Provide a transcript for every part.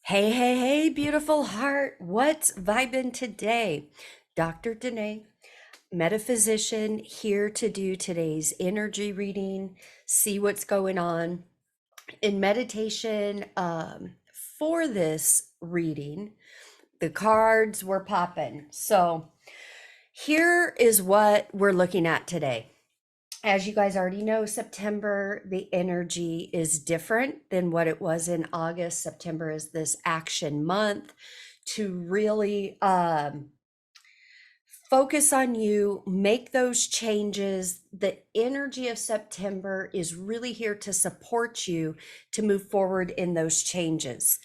Hey, hey, hey, beautiful heart. What's vibing today? Dr. Danae, metaphysician, here to do today's energy reading, see what's going on. In meditation, for this reading, the cards were popping. So here is what we're looking at today. As you guys already know, September, the energy is different than what it was in August. September is this action month to really focus on you, make those changes. The energy of September is really here to support you to move forward in those changes.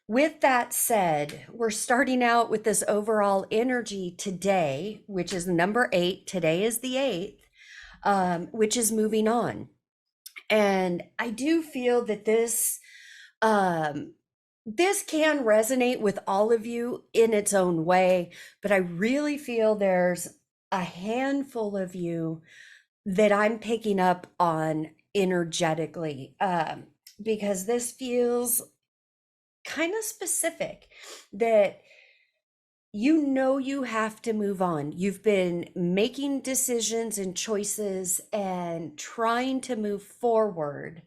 With that said, we're starting out with this overall energy today, which is number 8. Today is the 8th, which is moving on. And I do feel that um, this can resonate with all of you in its own way, but I really feel there's a handful of you that I'm picking up on energetically, because this feels kind of specific that you have to move on. You've been making decisions and choices and trying to move forward,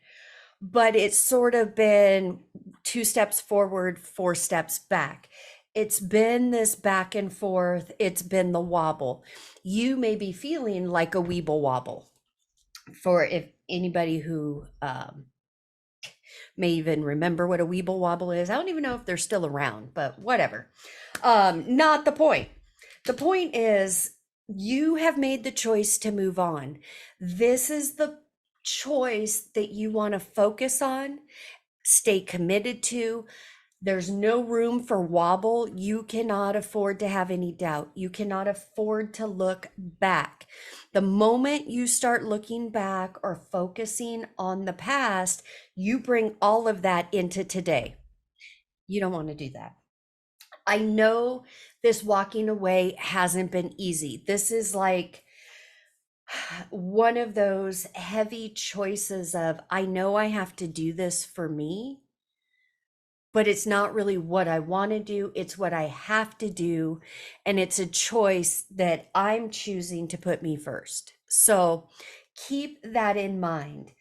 but it's sort of been 2 steps forward, 4 steps back. It's been this back and forth. It's been the wobble. You may be feeling like a weeble wobble. For if anybody who may even remember what a weeble wobble is, I don't even know if they're still around, but whatever. Not the point. The point is, you have made the choice to move on. This is the choice that you want to focus on, stay committed to. There's no room for wobble. You cannot afford to have any doubt. You cannot afford to look back. The moment you start looking back or focusing on the past, you bring all of that into today. You don't want to do that. I know this walking away hasn't been easy. This is like one of those heavy choices of, I know I have to do this for me, but it's not really what I want to do. It's what I have to do. And it's a choice that I'm choosing to put me first. So keep that in mind,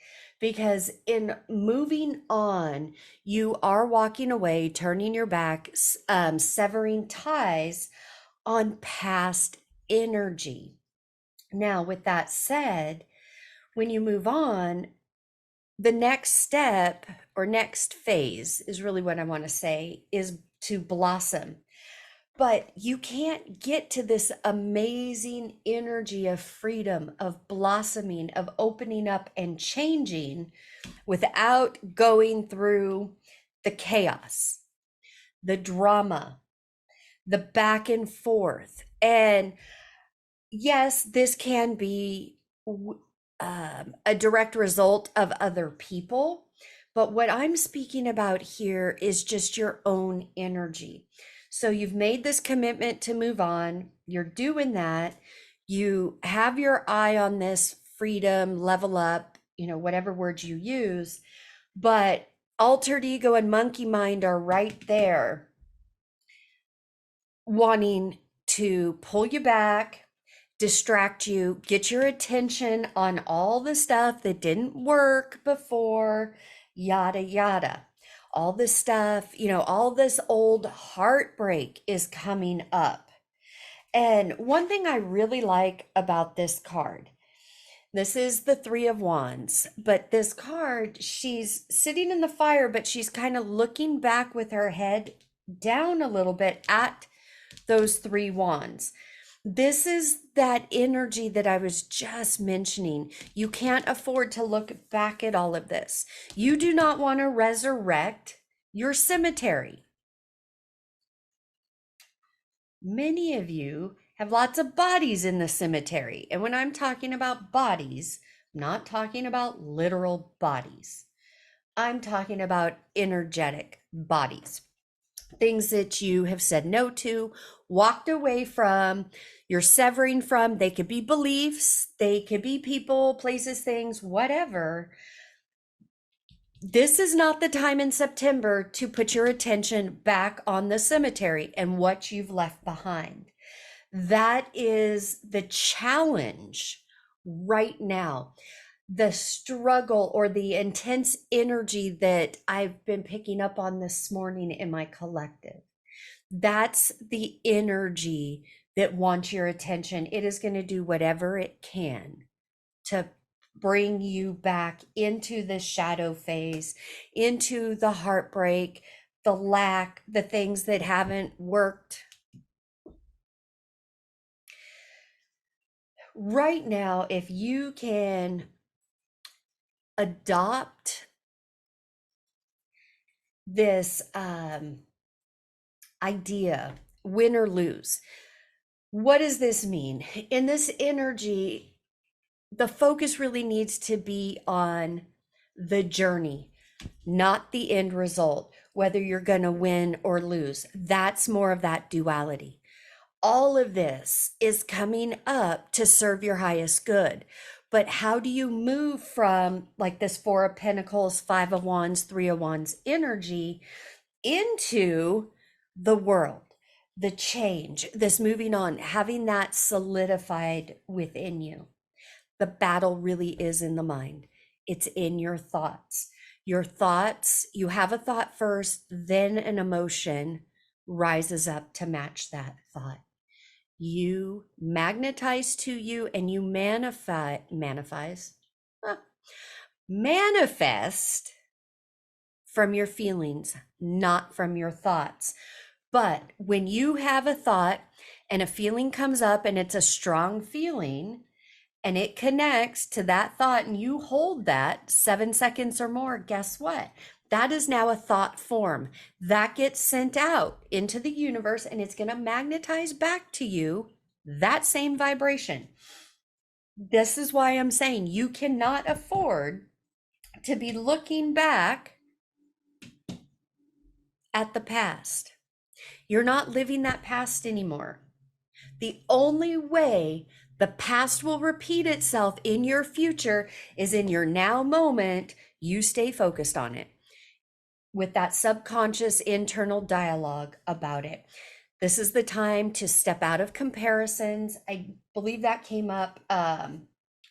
because in moving on, you are walking away, turning your back, severing ties on past energy. Now, with that said, when you move on, the next step or next phase is really what I want to say, is to blossom. But you can't get to this amazing energy of freedom, of blossoming, of opening up and changing without going through the chaos, the drama, the back and forth. And yes, this can be a direct result of other people. But what I'm speaking about here is just your own energy. So you've made this commitment to move on. You're doing that. You have your eye on this freedom, level up, whatever words you use. But altered ego and monkey mind are right there wanting to pull you back, distract you, get your attention on all the stuff that didn't work before, yada, yada. All this stuff, all this old heartbreak is coming up. And one thing I really like about this card, this is the Three of Wands, but this card, she's sitting in the fire, but she's kind of looking back with her head down a little bit at those three wands. This is that energy that I was just mentioning. You can't afford to look back at all of this. You do not want to resurrect your cemetery. Many of you have lots of bodies in the cemetery. And when I'm talking about bodies, I'm not talking about literal bodies. I'm talking about energetic bodies, things that you have said no to, walked away from, you're severing from. They could be beliefs, they could be people, places, things, whatever. This is not the time in September to put your attention back on the cemetery and what you've left behind. That is the challenge right now. The struggle or the intense energy that I've been picking up on this morning in my collective. That's the energy that wants your attention. It is going to do whatever it can to bring you back into the shadow phase, into the heartbreak, the lack, the things that haven't worked. Right now, if you can adopt this idea, win or lose, what does this mean? In this energy, the focus really needs to be on the journey, not the end result, whether you're going to win or lose. That's more of that duality. All of this is coming up to serve your highest good. But how do you move from like this Four of Pentacles, Five of Wands, Three of Wands energy into the world, the change, this moving on, having that solidified within you? The battle really is in the mind. It's in your thoughts. Your thoughts, you have a thought first, then an emotion rises up to match that thought. You magnetize to you and you manifest from your feelings, not from your thoughts. But when you have a thought and a feeling comes up and it's a strong feeling, and it connects to that thought and you hold that 7 seconds or more, guess what? That is now a thought form that gets sent out into the universe and it's going to magnetize back to you that same vibration. This is why I'm saying you cannot afford to be looking back at the past. You're not living that past anymore. The only way the past will repeat itself in your future is in your now moment. You stay focused on it with that subconscious internal dialogue about it. This is the time to step out of comparisons. I believe that came up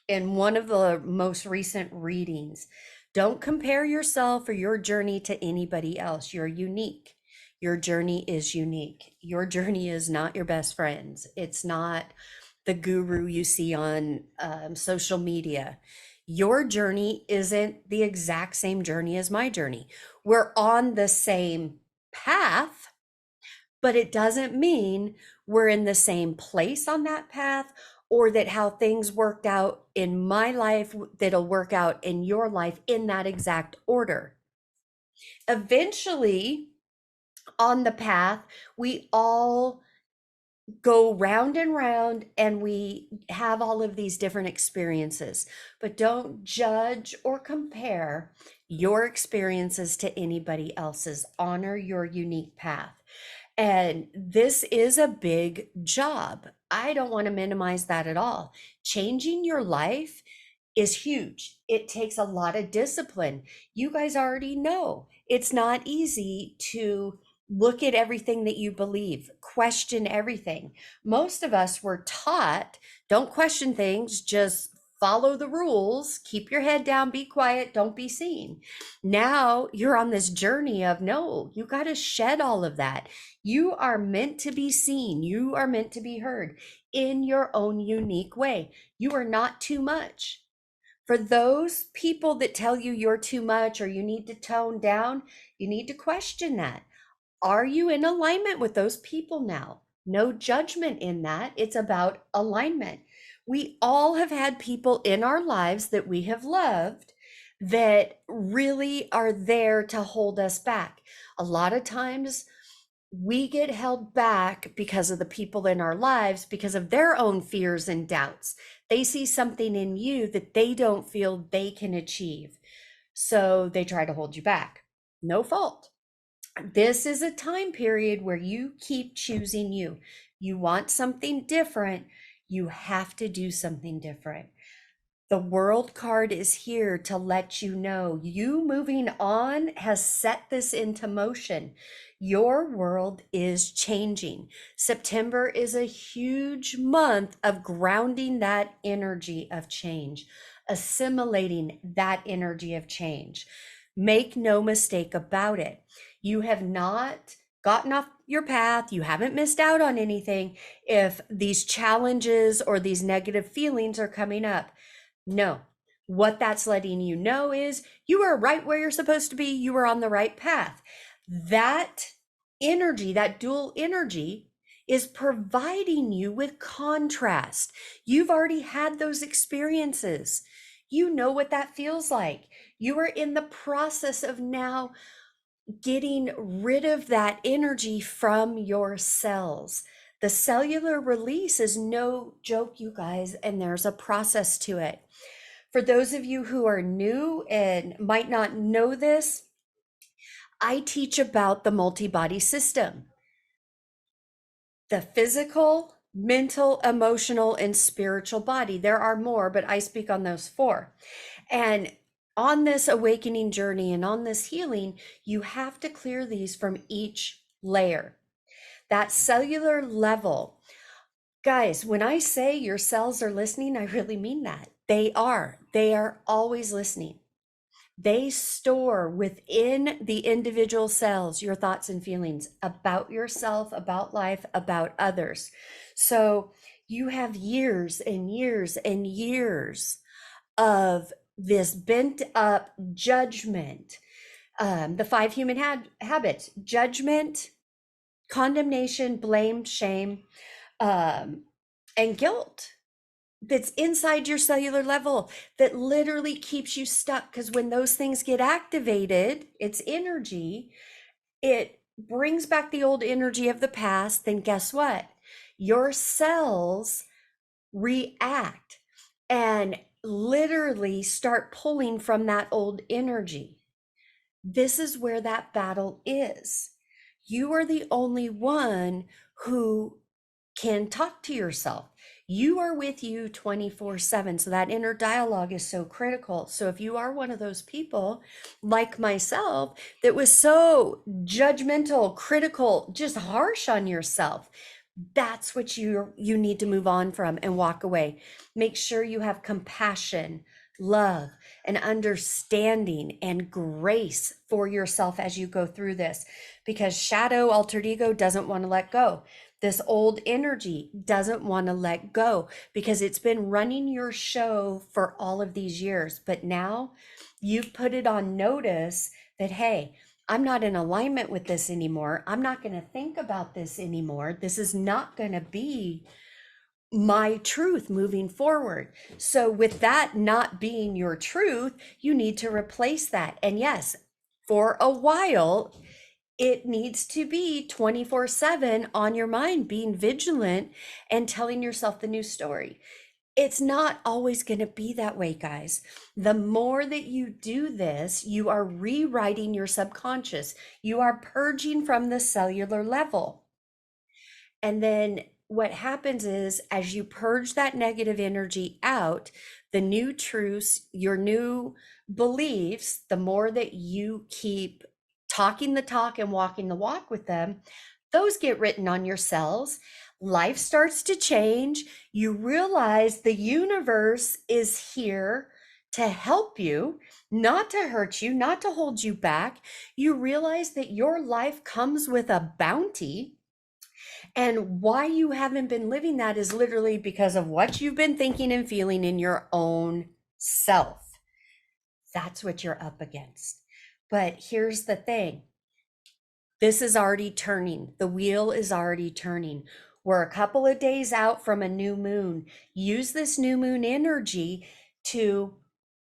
in one of the most recent readings. Don't compare yourself or your journey to anybody else. You're unique. Your journey is unique. Your journey is not your best friend's. It's not the guru you see on social media. Your journey isn't the exact same journey as my journey. We're on the same path, but it doesn't mean we're in the same place on that path, or that how things worked out in my life that'll work out in your life in that exact order. Eventually, on the path, we all go round and round and we have all of these different experiences, but don't judge or compare your experiences to anybody else's. Honor your unique path. And this is a big job. I don't want to minimize that at all. Changing your life is huge. It takes a lot of discipline. You guys already know it's not easy to look at everything that you believe, question everything. Most of us were taught, don't question things, just follow the rules, keep your head down, be quiet, don't be seen. Now you're on this journey of no, you got to shed all of that. You are meant to be seen, you are meant to be heard in your own unique way. You are not too much. For those people that tell you you're too much or you need to tone down, you need to question that. Are you in alignment with those people now? No judgment in that. It's about alignment. We all have had people in our lives that we have loved that really are there to hold us back. A lot of times we get held back because of the people in our lives, because of their own fears and doubts. They see something in you that they don't feel they can achieve. So they try to hold you back. No fault. This is a time period where you keep choosing you. You want something different, you have to do something different. The world card is here to let you know you moving on has set this into motion. Your world is changing. September is a huge month of grounding that energy of change, assimilating that energy of change. Make no mistake about it. You have not gotten off your path. You haven't missed out on anything if these challenges or these negative feelings are coming up. No, what that's letting you know is you are right where you're supposed to be. You are on the right path. That energy, that dual energy, is providing you with contrast. You've already had those experiences. You know what that feels like. You are in the process of now getting rid of that energy from your cells. The cellular release is no joke, you guys, and there's a process to it. For those of you who are new and might not know this, I teach about the multi-body system, the physical, mental, emotional, and spiritual body. There are more, but I speak on those four. And on this awakening journey and on this healing, you have to clear these from each layer. That cellular level, guys, when I say your cells are listening, I really mean that. They are. They are always listening. They store within the individual cells your thoughts and feelings about yourself, about life, about others. So you have years and years and years of this bent up judgment. The five human habits: judgment, condemnation, blame, shame, and guilt, that's inside your cellular level that literally keeps you stuck. Because when those things get activated, it's energy, it brings back the old energy of the past. Then guess what? Your cells react and literally start pulling from that old energy. This is where that battle is. You are the only one who can talk to yourself. You are with you 24/7. So that inner dialogue is so critical. So if you are one of those people like myself that was so judgmental, critical, just harsh on yourself, that's what you need to move on from and walk away. Make sure you have compassion, love, and understanding and grace for yourself as you go through this, because shadow altered ego doesn't want to let go. This old energy doesn't want to let go because it's been running your show for all of these years. But now you've put it on notice that, hey, I'm not in alignment with this anymore. I'm not going to think about this anymore. This is not going to be my truth moving forward. So with that not being your truth, you need to replace that. And yes, for a while, it needs to be 24/7 on your mind, being vigilant and telling yourself the new story. It's not always going to be that way, guys. The more that you do this, you are rewriting your subconscious. You are purging from the cellular level. And then what happens is, as you purge that negative energy out, the new truths, your new beliefs, the more that you keep talking the talk and walking the walk with them, those get written on your cells. Life starts to change. You realize the universe is here to help you, not to hurt you, not to hold you back. You realize that your life comes with a bounty. And why you haven't been living that is literally because of what you've been thinking and feeling in your own self. That's what you're up against. But here's the thing. This is already turning. The wheel is already turning. We're a couple of days out from a new moon. Use this new moon energy to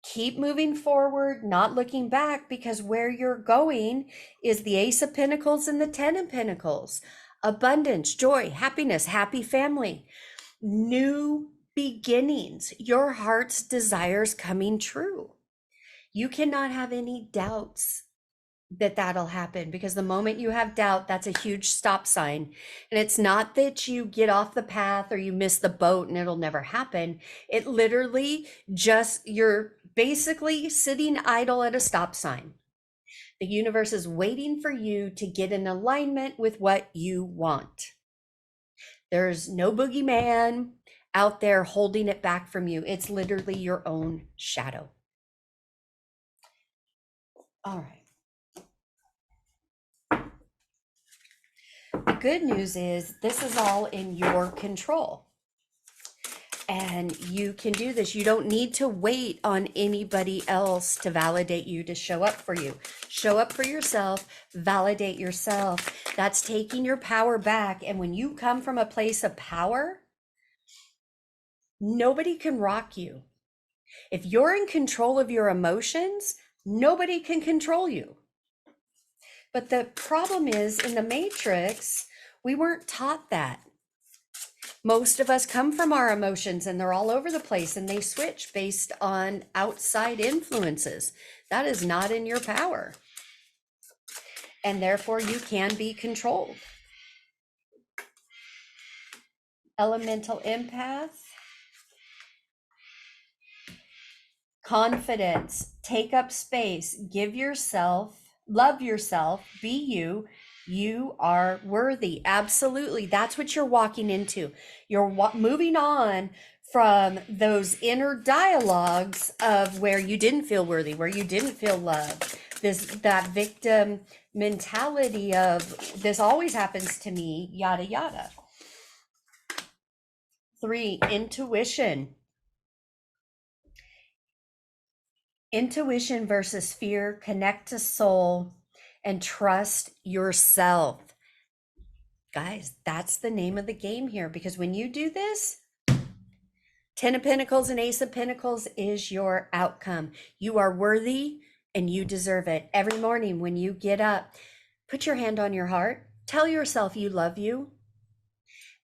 keep moving forward, not looking back, because where you're going is the Ace of Pentacles and the Ten of Pentacles. Abundance, joy, happiness, happy family, new beginnings, your heart's desires coming true. You cannot have any doubts that that'll happen, because the moment you have doubt, that's a huge stop sign. And it's not that you get off the path or you miss the boat and it'll never happen. It literally just, you're basically sitting idle at a stop sign. The universe is waiting for you to get in alignment with what you want. There's no boogeyman out there holding it back from you. It's literally your own shadow. All right. The good news is this is all in your control. And you can do this. You don't need to wait on anybody else to validate you, to show up for you. Show up for yourself, validate yourself. That's taking your power back. And when you come from a place of power, nobody can rock you. If you're in control of your emotions, nobody can control you. But the problem is, in the Matrix, we weren't taught that. Most of us come from our emotions and they're all over the place, and they switch based on outside influences. That is not in your power. And therefore you can be controlled. Elemental empath. Confidence. Take up space. Give yourself, love yourself, be you. You are worthy. Absolutely. That's what you're walking into. You're moving on from those inner dialogues of where you didn't feel worthy, where you didn't feel loved. That victim mentality of this always happens to me, yada, yada. 3, intuition. Intuition versus fear. Connect to soul and trust yourself. Guys, that's the name of the game here, because when you do this, 10 of Pentacles and Ace of Pentacles is your outcome. You are worthy and you deserve it. Every morning when you get up, put your hand on your heart, tell yourself you love you,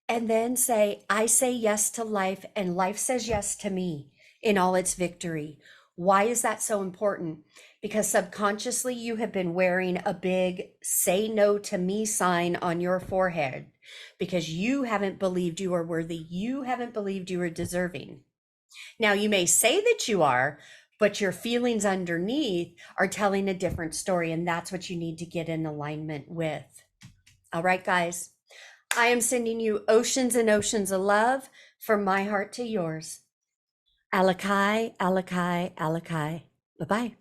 and then say, I say yes to life and life says yes to me in all its victory. Why is that so important? Because subconsciously you have been wearing a big say no to me sign on your forehead because you haven't believed you are worthy. You haven't believed you are deserving. Now you may say that you are, but your feelings underneath are telling a different story. And that's what you need to get in alignment with. All right, guys, I am sending you oceans and oceans of love from my heart to yours. Alakai, Alakai, Alakai. Bye-bye.